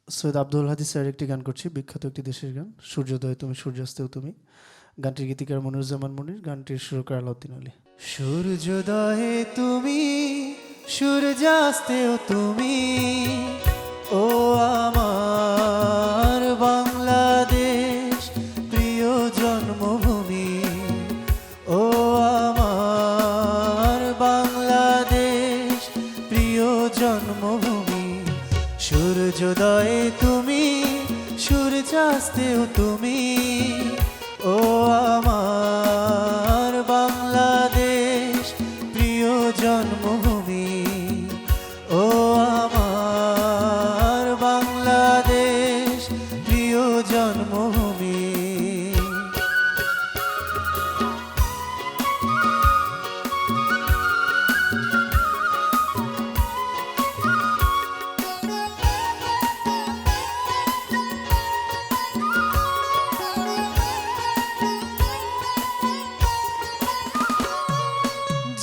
সৈয়দ আব্দুল হাদী স্যারের একটি গান করছি, বিখ্যাত একটি দেশের গান, সূর্যোদয়ে তুমি সূর্যাস্তেও তুমি। গানটির গীতিকার মনিরুজ্জামান মনির, গানটির সুরকার আলাউদ্দিন আলী। সূর্যোদয়ে তুমি সূর্যাস্তেও তুমি, ও আমার বাংলাদেশ প্রিয় জন্মভূমি, ও আমার বাংলাদেশ প্রিয় জন্মভূমি। সূর্যোদয়ে তুমি সূর্যাস্তেও তুমি, ও আমার বাংলাদেশ প্রিয় জন্মভূমি, ও আমার বাংলাদেশ প্রিয় জন্মভূমি।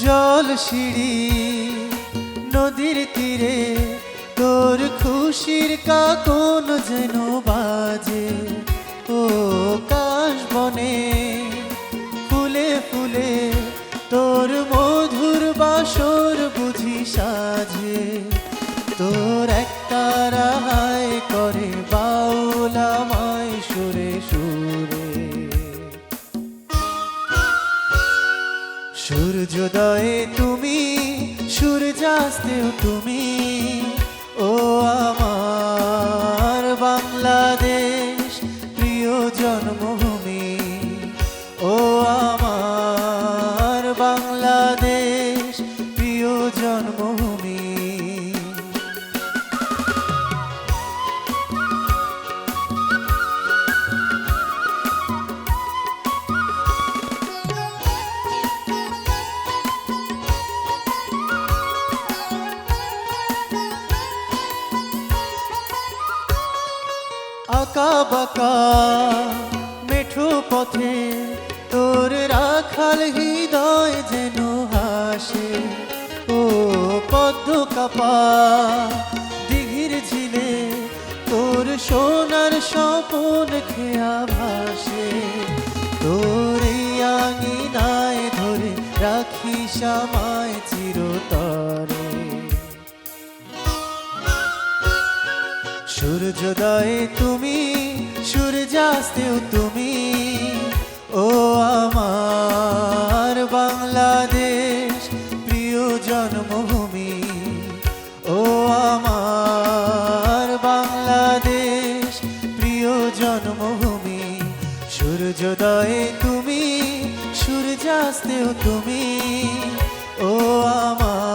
জল সিঁড়ি নদীর তীরে তোর খুশির কাকন যেন বাজে, ও কাশ বনে ফুলে ফুলে তোর মধুর বাসর বুঝি সাজে। তোর একটা রাহাই করে বাউল আমায় সুরে সুরে। সূর্যোদয়ে তুমি সূর্যাস্তেও তুমি, ও আমার বাংলাদেশ প্রিয় জন্মভূমি, ও আমার বাংলাদেশ প্রিয় জন্মভূমি। আঁকা বাঁকা মেঠো পথে তোর রাখাল হৃদয় যেন হাসে, ও পদ্ম কাপা দিঘির ঝিলে তোর সোনার স্বপন খেয়া ভাসে। তোর এই আঙিনায় ধরে রাখিস আমায় চিরতরে। সূর্যোদয়ে তুমি সূর্যাস্তেও তুমি, ও আমার বাংলাদেশ প্রিয় জন্মভূমি, ও আমার বাংলাদেশ প্রিয় জন্মভূমি। সূর্যোদয়ে তুমি সূর্যাস্তেও তুমি, ও আমার